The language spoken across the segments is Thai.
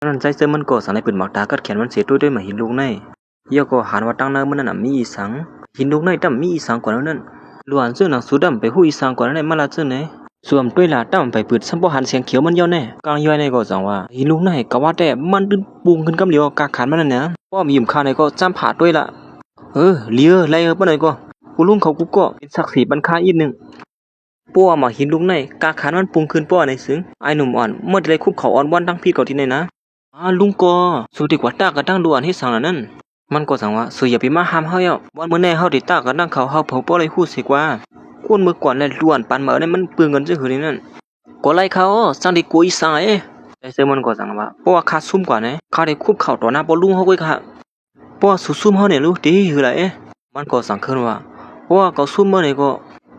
นั่นใจเสมันก็สังในปืนหมอกตากัดแขนมันเสียด้วยมาหินลูกในเยาก็หันว่าตั้งนั้นมันนั่นมีอีสังหินลูกในตั้มมีอีสังกว่านั้นล้วนซึ่งหนังสูดำไปหูอีสังกว่านั้นมาละซึ่งไหนส่วนด้วยละตั้มไปปืดสัมปหันเสียงเขียวมันย่อแน่กลางย่อยในก็จังว่าหินลูกในก็ว่าแต่มันดึงปุงขึ้นกำเหลียวกาขันมันนั่นนะป้อมยิ้มข้าในก็จำผ่าด้วยละเลี้ยไรปะไหนก็กูลุงเขากูก็เป็นศักดิ์ศรีบรรค่าอีกหนึ่งป้อมาหินลูกในกาขันมันปุงขึ้นป้อในซึ้งไอหนุ่มอ่อนเมื่อไรคุบเขาอ่อนวันทั้งพี่เก่าที่ไหนนะลุงก็สุดที่กว่าตากระตั้งล้วนให้สั่งนั่นมันก็สั่งว่าสุอย่าไปมาห้ามเฮาเนาะวันเมื่อแน่เฮาติดตากระตั้งเขาเฮาเผาป้อไรฮู้สิกว่าก้นมือก่อนและล้วนปันมาเนี่ยมันเปลืองเงินซื่อหือนี่นั่นก็ไล่เขาสั่งดีกว่าอีสายแต่เซมันก็สั่งว่าป้อขาดซุ่มกว่าเนี่ยเขาได้คุบเขาต่อหน้าป้อลุงเฮาก็ค่ะป้อสุซุ่มเฮาเนี่ยรู้ดีหือไรมันก็สั่งขึ้นว่าป้อเขาซุ่มเมื่อเนี่ย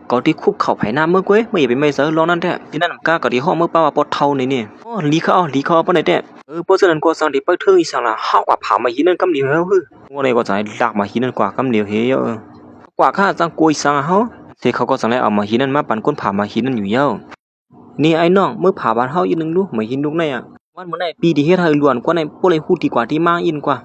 ก็ที่คุบเขาไผ่น้ำเมื่อกี้ไม่อย่าไปไม่เสือลองนั่นแท้ที่นั่นกล้าก็ที่ห้องเมื่อป้าว่าป้อเท่านี่ลีเขาป้อไหนแท้ป้อเสนันก็สั่งที่ไปเทิงอีสังละเฮากว่าผ่ามาหินนั่นกำเดียวเฮ้ยว่าในก็จะลากมาหินนั่นกว่ากำเดียวเฮ้ยกว่าข้าสั่งกุยสั่งเฮาเสเขาก็สั่งเลยเอามาหินนั่นมาปั่นก้นผ่ามาหินนั่นอยู่เย้านี่ไอ้น้องเมื่อผ่าบ้านเฮาอีกนึงดูมาหินลูกในวันเมื่อไหร่ปีที่เฮ็ดให้ล้วนกว่าในป้อเลยฮู้ดีกว่าที่มาอินกว่า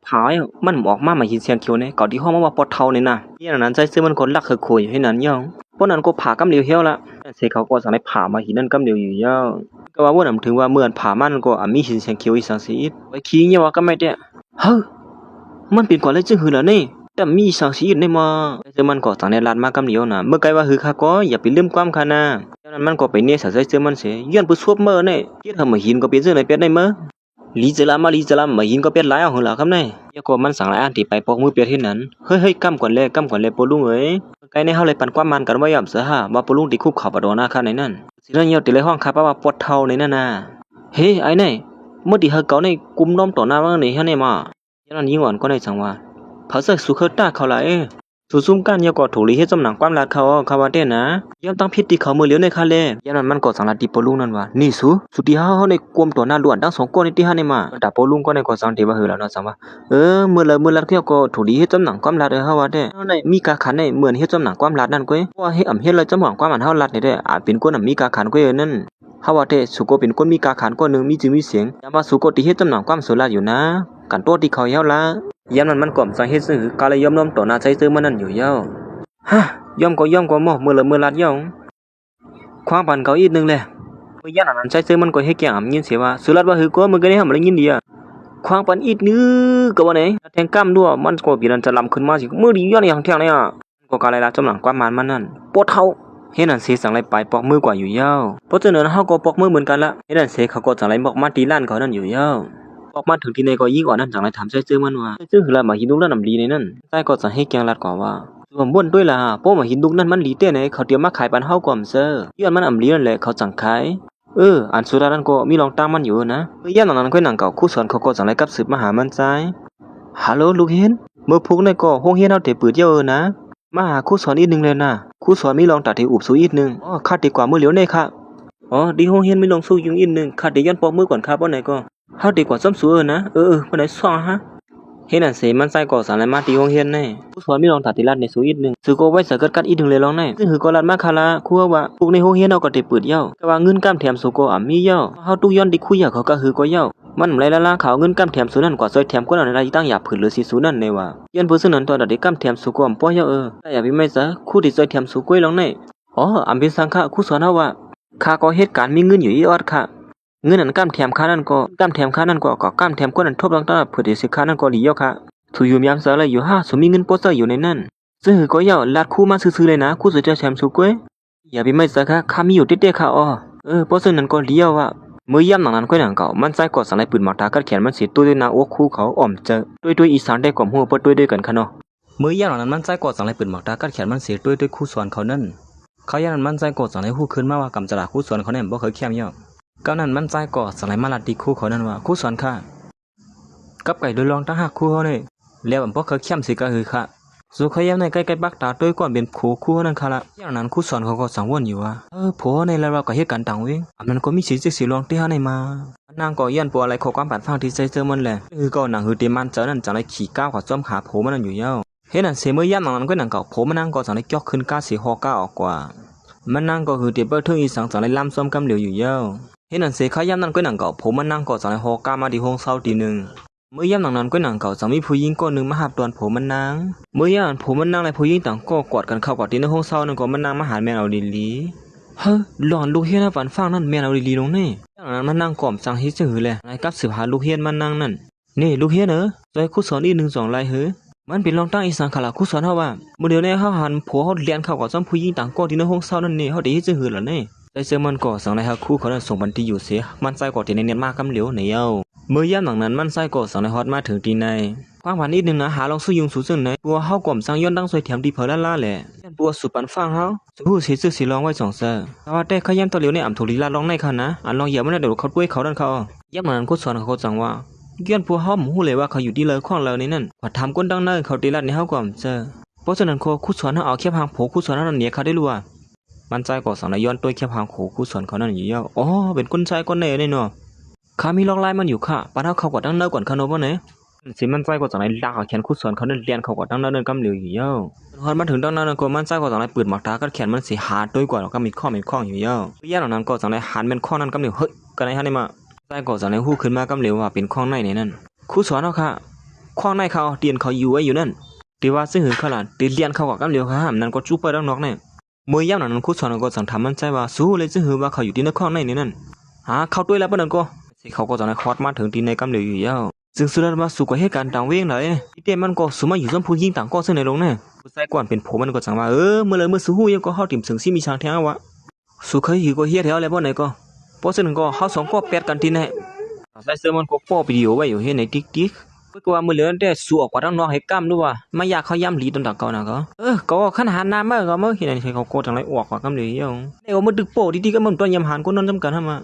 ผายมันออกมาหินเสียงเขียวเนี่ยก่อนที่ห้องมาว่าปอดเท่าเนี่ยนะที่นั้นใจซื้อมันคนลักเคยคุยให้นั้นย่องเพราะนั้นก็ผ่ากำเดียวเหี้ยวละเสกเขาก็สั่งให้ผ่ามาหินนั่นกำเดียวอยู่ย่องก็ว่าว่านำถึงว่าเมื่อผ่ามันก็มีหินเสียงเขียวอีสังสีไว้ขี้เนี่ยว่าก็ไม่ได้มันเป็นกว่าเลยจึงหือแล้วนี่แต่มีสังสีในมาแต่มันก็สั่งในลานมากำเดียวนะเมื่อไกลว่าหือข้าก็อย่าไปลืมความข้านะดังนั้นมันก็ไปเนี่ยสายใจมันเสียย้อนผู้ซวบเมื่อเนี่ยที่ทำมาหินก็เป็นเรื่องในเป็ดได้เมื่อลีเจลามาหินก็เป็ดหลายเอาหล่ะครับเนี่ยยาก็มันสั่งหลายอันที่ไปปอกมือเปียที่นั้นเฮ้ยกำก่อนเลยปลุงเอ้ยไกลในเฮาเลยปั่นความมันกันว่าย่ำเสือฮะว่าปลุงที่คุบข่าวปะโดนาข้าในนั่นสิเรื่องเหี่ยวติเลยห้องข้าป้าว่าปวดเท่าในนั่นน่ะเฮ้ไอ้เนี่ยเมื่อที่เฮาเก่าในกุมน้อมต่อหน้าว่าในเฮาในมายันนั้นยิ่งอ่อนก็ในสั่งว่าเผาเสกสุขตาเขาไหลสุซุ่มกันยาก็ถูกลีเฮ็ดจำหนังความรัดเขาว่าเด้นะย่อมตั้งพิษที่เขามือเหลียวในคาเลยันนั้นมันก็สั่งลาดิปลุงนั่นว่านี่สุดที่เฮาในกวมต่อหน้าล้วนทั้งสองคนในที่เฮาในมาดาปลุงก็ในก็สั่งที่ว่าหือแล้วเนาะสั่งว่าเมื่อลัดเที่ยวก็ถูกลีเฮ็ดจำหนังความรัดเฮาว่าเด้ในมีกาขันในเหมือนเฮ็ดจำหนังความรัดนั่นก้อยว่าเฮ็ดเฮ็ดเลยจำหนังความมันเฮารัดนี่เด้อาจเป็นคนมีกาขันก้อยนั่นเฮาว่าเด้สุโกเป็นคนมีกาขันก้อนนึงมีจื่อมีเสียงแต่ว่าสุโกที่เฮ็ดจำหนังความสุรัดอยู่นะกันตัวที่เขาเฮาละยันนั้นมันก่อมสังเฮ็ดซื่อกาเลยยอมน้อมต่อหน้าใจซื่อมันนั่นอยู่เฮายอมก็หม้อเมื่อลัดย่องความปันเขาอีกนึงแหละเมื่อย่านนั้นใจซื่อมันก็ให้แก่อำยินเสียว่าสุรัดว่าหือก็มึงก็ได้ทำอะไรยินดีความปันอีกนึก็ว่าไหนแทงก้ามด้วยมันก็ปีนั้นจะลำขึ้นมาสิมือดีย้อนอย่างเที่ยงเนี่ยก็กาเลยละจำหลังความมันนั่นปวดเท้าเฮ็ดนั่นเสียสั่งไรไปปอกมือกว่าอยู่เย้าเพราะฉะนั้นเฮาก็ปอกมือเหมือนกันละเฮ็ดนั่นเสียเขาก็สั่งไรบอกมาตีล้านเขานั่นอยู่เย้าออกมาถึงที่ในก็ยิ่งกว่านั้นสั่งไรถามใจซื่อมันว่าซื่อคือละมาหินดุแล้วนำดีในนั้นใต้ก็สั่งให้แกงลัดกว่าว่าส่วนบนด้วยล่ะเพราะมาหินดุกนั้นมันหลีเต้ไหนเขาเตรียมมาขายปันเฮาก่อมเซอย้อนมันอำลีนั่นแหละเขาสั่งขายอันสุดานั้นก็มีรองตั้งมันอยู่นะย่านนั้นค่อยหนังเก่าคู่สอนเขาก็สั่งไรกับสืบมาหามันใจฮัลโหลลูกเห็นเมื่อพุกในก็ห้องเฮียนเฮาเตปืดเยอะนะมาหาคู่สอนอีกนึงเลยนะคู่สอนมีรองตัดที่อุบสู้อีกนึงคาดดีกว่ามือเหลียวในค่ะดีห้องเฮียนมีรองสู้ยุงอีกนึงคาดดีย้อนปอกมือก่อนครับว่าไหนก็เฮาดีกว่าซ้ำสู้นะบ่ได้ซ่อฮะเฮ็ดนั่นเสมันใส่ก่อสารอะไรมาตีห้องเฮียนแน่ผู้สอนมีรองตัดที่ลัดในสูอีกนึงสือก็ไว้สะกัดอีกนึงเลยลองแน่ซึ่งหือก็ลัดมาคาละคู่ว่าพวกในห้องเฮียนเฮาก็ได้ปืดเย้าแต่ว่าเงินกำแถมสูก็มีเย้าเฮาตุย้อนดิคุยเขาก็หือก็เย้ามันไรละเขาเงินกำแถมสูนั่นกว่าซอยแถมคนอะไรตั้งหยาบผืนหรือสิสูนั่นในว่าย้อนผู้ซึ่งนั้นตัวได้กำแถมสูก็ป้อเย้าแต่อย่าไปไม่ซะคู่ที่ซอยแถมสูก้อยลองแน่อำเป็นสังฆะคู่สอนเฮาว่าข้าก็เหตุการณ์มีเงินอยู่อีออดค่ะเงินนั้นกำแถมค่านั้นก็กำแถมค่านั้นก็กำแถมคนนั้นทบลงตั้งเพื่อที่สิค่านั้นก็หลีเย้าค่ะถูอยู่ยามเสือเลยอยู่สมมีเงินโปสเตอร์อยู่ในนั่นซึ่งก็เย้าลัดคู่มาซื้อเลยนะคู่สุดจะแชมป์สุก้ยอย่าไปไม่ซะค่ะข้ามีอยู่เด็ดๆค่ะโปสเตอร์นั้นก็เลี้ยวว่าเมื่อย่ำหนังนั้นก็หนังเก่ามันใส่กอดสังในปืนหมอกตากัดแขนมันเสียตัวด้วยนาอกคู่เขาอ่อมเจอด้วยอีสานได้กล่อมหัวเปิดด้วยกันค่ะเนาะเมื่อย่ำหนังนั้นมันใส่กอดสังในปืนหมอกตากัดแขนมันเสียด้วยคู่สอนเขานั่นเขาย่ำนั้นมันใส่กอดสังในคู่ขึ้นมาว่ากำจราคู่สอนเขาเนี่ยบ่เคยแคมเย้าก้าวนั้นมันใส่กอดสังในมาลาดีคู่เขานั่นว่าคู่สอนค่ะกับไก่โดยลองตั้งหักคู่เขาเนี่ยแล้วผมก็เคยเข้มสิก็คือค่ะสุขยามในใกล้ๆบักตาด้วยก่อนเป็นคู่นั่นค่ะละอย่างนั้นคู่สอนเขาก็สังวนอยู่ว่าผัวในเราก็เหตุการณ์ต่างเว้งมันก็มีสีรองที่หาในมานางก็ยันปัวอะไรขอความผ่านฟังที่ใจเจอมันแหละคือก็หนังหือเตมันเจอนั่นจังไรขี่ก้าวขวาจ้อมขาผัวมันนั่นอยู่เย้าเห็นนั่นเสมื่อย่ำนั้นก็หนังเก่าผัวมันนั่งก็จังไรยกขึ้นก้าสีหอก้าออกกว่ามันนั่งก็คือเดี๋ยวเปิ้ลทึ่งอีสังจังไรล้ำซ้อมกำเหลียวอยู่เย้า เห็นนั่นเสียข้ายามนั้นก็หนังเก่าผมมันนั่งก่อจากในหอกามาที่ห้องเศร้าตีหนึ่งเมื่อยามนั้นก็หนังเก่าจะมีผู้หญิงคนหนึ่งมาหาตอนผมมันนั่งเมื่อยามผมมันนั่งและผู้หญิงต่างก็กอดกันเข้ากอดที่ในห้องเศร้านั่นก็มันนั่งมาหาแม่เอาดีลีเฮ้หลอนลูกเฮียนฝันฟังนั่นแม่เอาดีลีลงนี่อย่างนั้นมันนั่งกล่อมสังฮิตจือเลยนายกับสืบหาลูกเฮียนมันนั่งนั่นนี่ลูกเฮียนใจครูสอนอี1 2 ลายมันเป็นรองตั้งอีสังขลาครูสอนเฮาว่าเมื่อเดี๋ยวนี้เฮาหันผัวเฮาเรียนเข้ากับซ้ำผู้หญิงต่างก็ที่ในห้องเศร้านั่นนี่เฮาได้จือเหรอนี่ใจเสือมันก็สังในหาคู่เขานั้นส่งบันทีอยู่เสียมันใจก็ที่ในเนียนมากกำเหลียวเหนียวเมื่อยามหลังนั้นมันใจก็สังในฮอดมาถึงตีในความหวานนิดนึงนะหาลองสู้ยุงสู้ซึ่งไหนปัวเฮากล่อมสังย้อนตั้งสวยแถมดีเผอล่าแหละปัวสุปันฟังเฮาสู้สิซื้อสิลองไว้2 เซอแต่ว่าแต่ขยันตัวเหลียวในอ่ำถูลีลาลองในคันนะอันลองเหยียบมันเดี๋ยวเขาป่วยเขาดันเขายามนั้นก็สอนเขาจังว่าเกี้ยนปัวเฮาหมู่เลยว่าเขาอยู่ดีเลยข้องเราในนั้นว่าทำก้นดังเนินเขาตีลัดในเฮากล่อมเซอเพราะฉะนั้นคู่สอนเฮาเอาแค่หางโผคู่สอนนั้นเนี่ยเขาได้รู้ว่ามันใจก็สังในย้อนตัวแค่หางโผคู่สอนเขานั่นอยู่ยาวอ๋อเป็นคนชายคนเน่เนี่ยเนาะข้ามีลอกลายมันอยู่ค่ะปะเฮาเขากว่าดังเนินก่อนขนมบ่เนี่ยสิมันใจก็จังไรลากแขนคู่สอนเขานั่นเรียนเขาก็ดังนั้นกำเหลียวอยู่เยอะพอมาถึงดังนั้นก็มันใจก็จังไรปืนหมากตาก็แขนมันสิหาด้วยกว่าก็มีข้ออยู่เยอะย่าเหล่านั้นก็จังไรหันเป็นข้อนั้นกำเหลียวเฮ้ยกันไหนฮะนี่มาใจก็จังไรหู้ขึ้นมากำเหลียวว่าเป็นข้อในนั่นคู่สอนเขาค่ะข้อในเขาเตียนเขาอยู่ไว้อยู่นั่นตีว่าซึ่งหือขนาดตีเรียนเขาก็กำเหลียวค่ะนั่นก็จุ๊บไปดังนอกเนี่ยเมื่อย่าเหล่านั้นคู่สอนก็จังทำมันใจว่าสู้เลยซึ่งหือว่าเขาอยู่ที่ในข้อในนั่นเข้าด้วยแล้วปะนั่นก็สิเขาก็จังไรคอดมาถึงที่ในกำเหลียวอยู่เยอะซึ่งสุดท้ายมาสู่กับเหตุการณ์ต่างเวงเลยที่เต้มันก็สมัยอยู่ซ้ำผู้หญิงต่างก็ซึ่งในลงเนี่ยผู้ชายก่อนเป็นผมมันก็จังว่าเมื่อเลยเมื่อสู้ยังก็เข้าถิ่มถึงซี่มีช้างแท้งวะสู่เคยหิวก็เฮียแถวแล้วบ่ไหนก็เพราะฉะนั้นก็เข้า2ก็แปดกันที่ไหนใส่เสื้อมันก็ป้อวิดีโอไว้อยู่เฮ็ดในติ๊กก็ว่ามื้อเหลือแต่สู่ออกกว่าทางนอกให้กล้ามด้วยว่าไม่อยากเขาย่ำหลีตนต่างเก่านะก็คันหาน้ำมาก็มื้อเฮ็ดให้เขาโกจังไรออกกว่ากำเลยยังไอ้ว่ามันดึกโป้ดีๆก็มันตัวยำหานคนนั้นจำกันหามา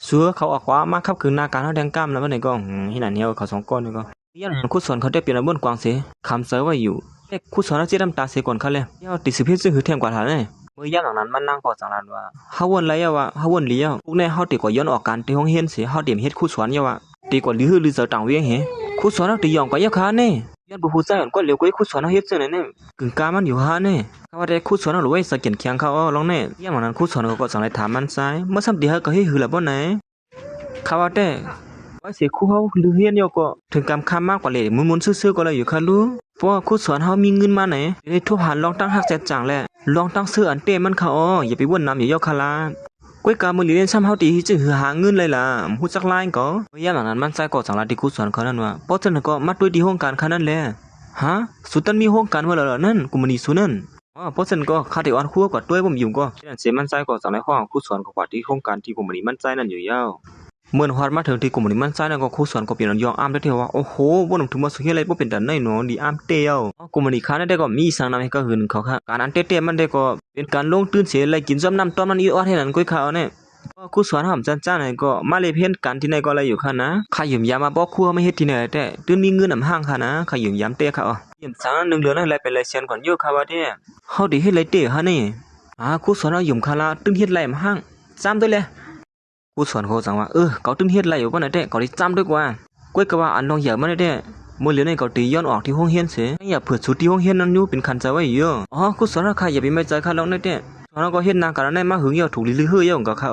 เสือเขาออกขวามาขับคืนหน้าการเฮาแดงกล้ามแล้วบ่ไหนก็ที่นั่นเหี่ยวเขา2ก้อนนี่ก็ย่านคู่สอนเขาได้เปลี่ยนบนกวางเสคำเสือไว้อยู่แต่คู่สอนเจ๊ดำตาเสก่อนเขาเลยย่อติดสิเพชรซึ่งหือแทงกว่าฐานเลยเมื่อย่านหลังนั้นมันนั่งก่อสังลานว่าเฮาวนไรว่าเฮาวนเลี้ยวพวกในเฮาติกว่าย้อนออกการที่ห้องเฮียนเสียเฮาเตรียมเฮ็ดคู่สอนว่าตีกว่าลือเสือต่างเวียงเหคู่สอนเฮาตียองกว่าย่าคาเน่ย้อนผู้ใจอ่อนก็เหลียวกว่าคู่สอนเฮาเฮ็ดซึ่งนั่นเนี่ยกึ่งกามันอยู่หาเน่เขาว่าได้คู่สอนเฮาหรือว่าสะเกียนเคียงเขาลองเน่ย่านหลังนั้นคู่สอนก็สังไรถามมันซ้ายเมื่อซ้ำตีเฮาก็เฮ็ดหือละบ่ไหนเขาว่าแต่ว่าเสียคู่เฮาลือเฮียนก็ถึงกำคำมากกว่าเลยมุนๆซื่อๆก็เลยอยู่ค่ะรู้เพราะว่าคู่สอนเฮามีเงินมาไหนได้ทุบหันลองตั้งหักแจจังแหละลองตั้งซื้ออันเต้มันเขาอย่าไปวนน้ำอย่าย่อคาลาก้วยกามือเรียนซ้ำเฮาตีจึงหาเงินเลยล่ะฮู้จักลายก็ย่านหลังนั้นมันใจก็จังละที่คู่สอนเขานั่นว่าเพราะฉะนั้นก็มัดด้วยที่ห้องการเขานั่นแหละสุดตันมีห้องการว่าแล้วนั่นกูมันนี่สุนั่นเพราะฉะนั้นก็คาที่อ่อนคั่วกว่าด้วยผมอยู่ก็ฉะนั้นเสียมันใจก็จังในห้องคู่สอนกว่าที่ห้องการที่กูมันนี่มันใจนั่นอยู่ยาวเมื่อฮอดมาถึงที่กลุ่มนี้มันซ้ายนั่นก็คู่สอนก็เปลี่ยนยองอ้ามได้เที่ยวว่าโอ้โหบ่นถึงมาสุเฮ็ดอะไรบ่เป็นดันได้เนาะดีอ้ามเตียวกลุ่มนี้ค้าได้ก็มีสังนำให้ก็หืนเขาค่ะการอันเต้ๆมันได้ก็เป็นการลงตื่นเสียอะไรกินซ้ำน้ำตอนมันอีออดให้นั่นก้อยเขาเนี่ยคู่สอนหอมจ้าๆนั่นก็มาเลยเพี้ยนกันที่ไหนก็อะไรอยู่ค่ะนะข้ายืมยามาบอกครัวไม่เฮ็ดที่ไหนแต่ตื่นมีเงินนำห้างค่ะนะข้ายืมยามเต้ค่ะยืมสัง1 เดือนอะไรเป็นไรเซียนก่อนอยู่ค่ะว่าเด้เฮาได้เฮ็ดไรเต้ค่ะนี่คู่สอนเอายืมคาละตื่นเฮ็ดไรมาห้างซ้ำด้วยเลยคู่สอนเขาสั่งว่าเขาตึ้งเฮ็ดไรอยู่ป่ะนะเด้เขาได้จำด้วยกว่าก้อยก็ว่าอันน้องเหยียบมาได้เมื่อเหลือในเขาตีย้อนออกที่ห้องเฮียนเสียอย่าเผื่อสุดที่ห้องเฮียนนั้นอยู่เป็นคันใจไว้อยู่คู่สอนราคาอย่าไปไม่ใจข้าลองได้เด้สอนก็เฮ็ดนาการนั้นมาหึงเหี่ยวถูกลือๆเฮ้ยของเขา